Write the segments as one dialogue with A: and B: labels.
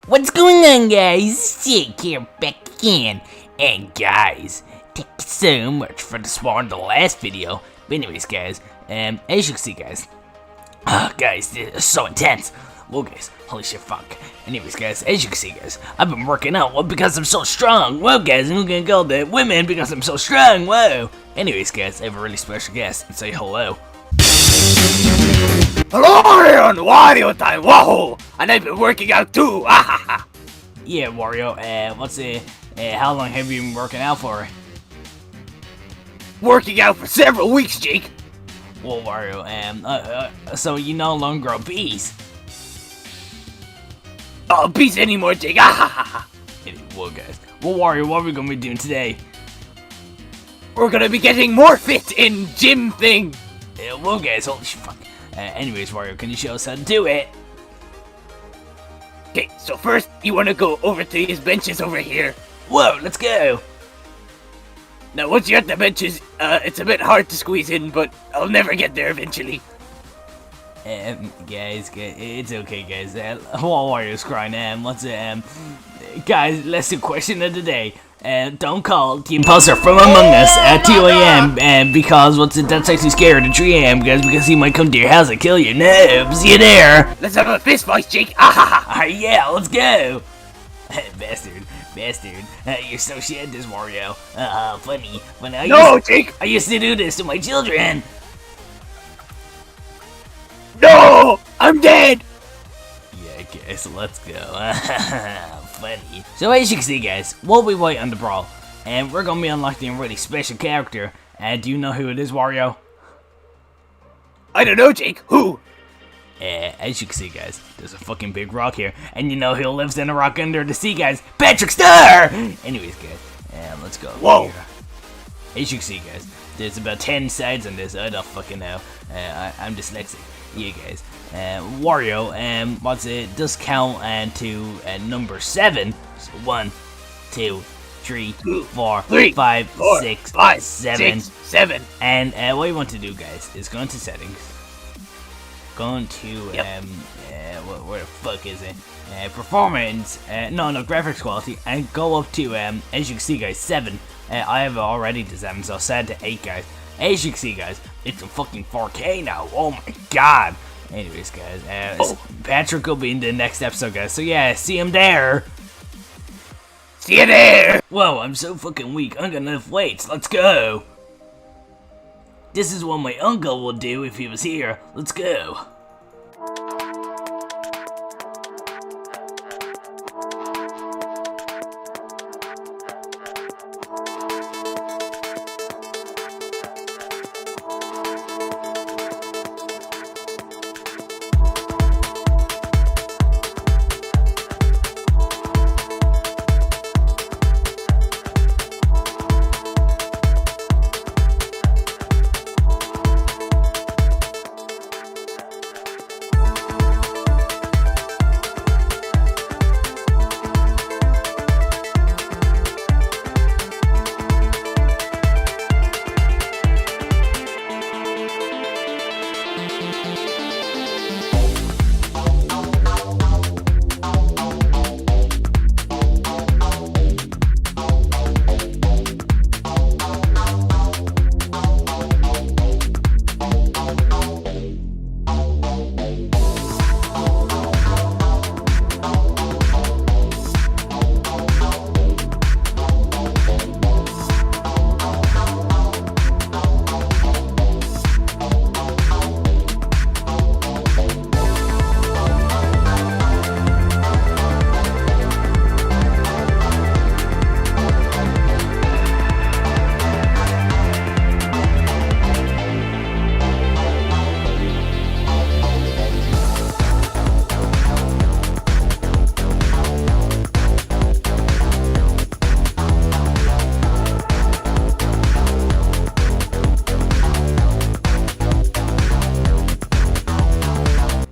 A: What's going on, guys? Jake here back again. And guys, thank you so much for the support in the last video. But anyways, guys, as you can see, guys, guys, this is so intense. Whoa, guys, holy shit, fuck. Anyways, guys, as you can see, guys, I've been working out, well, because I'm so strong. Whoa, guys, I'm gonna call the women because I'm so strong. Whoa. Anyways, guys, I have a really special guest and say hello.
B: Hello, everyone! Wario time! Whoa! And I've been working out too! Ah,
A: Yeah, Wario, how long have you been working out for?
B: working out for several weeks, Jake!
A: Well, Wario, so you no longer obese?
B: Oh, peace anymore, Jake! Ah,
A: Well, guys, well, Wario, what are we gonna be doing today?
B: we're gonna be getting more fit in gym thing!
A: Well, guys, holy shit, fuck. Anyways, Wario, can you show us how to do it?
B: Okay, so first, you wanna go over to these benches over here.
A: Whoa, let's go!
B: Now, once you're at the benches, it's a bit hard to squeeze in, but I'll never get there eventually.
A: Guys, it's okay, guys. While Wario's crying, guys, let's do question of the day. Don't call the imposter from Among Us at 2 a.m. Because that's actually scary to 3 a.m. guys, because he might come to your house and kill you. No, see you there.
B: Let's have a fist fight, Jake! Ah,
A: Yeah, let's go. Bastard. You're so shit, this Wario. Funny.
B: No, Jake!
A: I used to do this to my children.
B: No! I'm dead!
A: Yeah, guys, let's go. Funny. So as you can see, guys, we'll be waiting on the brawl, and we're gonna be unlocking a really special character. And do you know who it is, Wario?
B: I don't know, Jake. Who?
A: As you can see, guys, there's a fucking big rock here, and you know who lives in a rock under the sea, guys. Patrick Star! Anyways, guys, let's go.
B: Whoa!
A: Here. As you can see, guys, there's about 10 sides on this. I don't fucking know. I'm dyslexic. Yeah, guys. Wario, does count to number 7. So 1, 2, 3, 4, 5, 6, 7.
B: 7.
A: And what you want to do, guys, is go into settings. Go into, where the fuck is it? Performance, no, graphics quality, and go up to, as you can see, guys, 7. I have already to 7, so set to 8, guys. As you can see, guys, it's in fucking 4K now. Oh my god. Anyways, guys, Patrick will be in the next episode, guys. So yeah, see him there.
B: See you there!
A: Whoa, I'm so fucking weak. I'm gonna lift weights. Let's go. This is what my uncle would do if he was here. Let's go.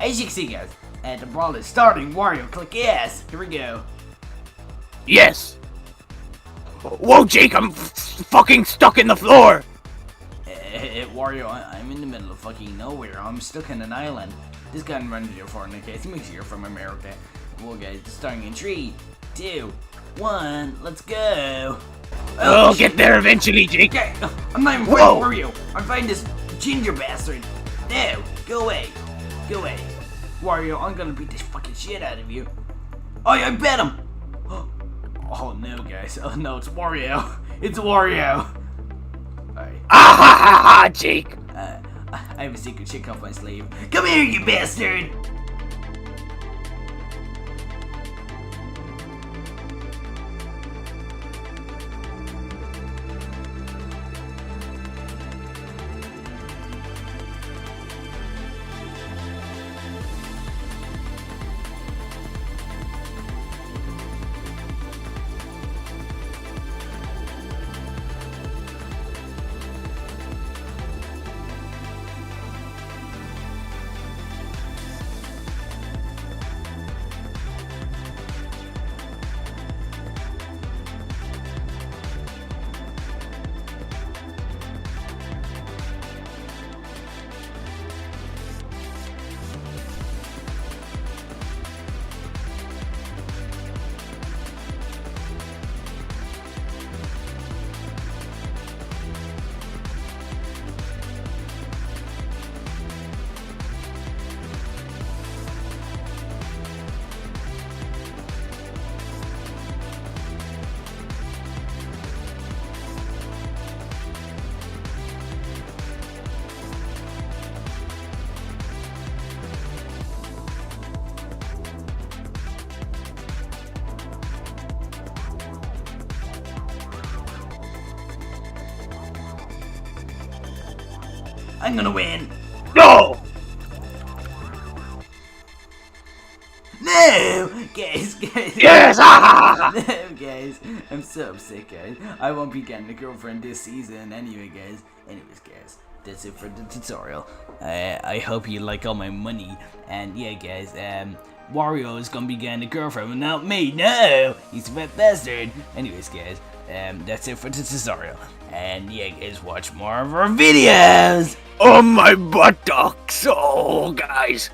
A: As you can see, guys, the brawl is starting. Wario, click yes. Here we go.
B: Yes! Whoa, Jake, I'm fucking stuck in the floor!
A: Wario, I'm in the middle of fucking nowhere. I'm stuck in an island. This guy runs here for in case. He's here from America. pool, guys. Starting in 3, 2, 1. Let's go.
B: I'll get there eventually, Jake.
A: Okay, I'm not even
B: Whoa.
A: fighting Wario. I'm fighting this ginger bastard. No, go away. Go away. Wario, I'm gonna beat this fucking shit out of you. Oh, I bet him. Oh no, guys. Oh no, it's Wario. It's Wario. Alright.
B: Ah ha ha ha, Jake.
A: I have a secret chick off my sleeve. Come here, you bastard. I'm gonna win.
B: No.
A: No! Guys.
B: Yes. Ah ha ha.
A: No, guys. I'm so upset, guys. I won't be getting a girlfriend this season anyway, guys. Anyways, guys, that's it for the tutorial. I hope you like all my money. And yeah, guys, Wario is gonna be getting a girlfriend without me. No! He's a fat bastard. Anyways, guys, that's it for the tutorial. And yeah, guys, watch more of our videos!
B: Oh my buttocks. Oh, guys.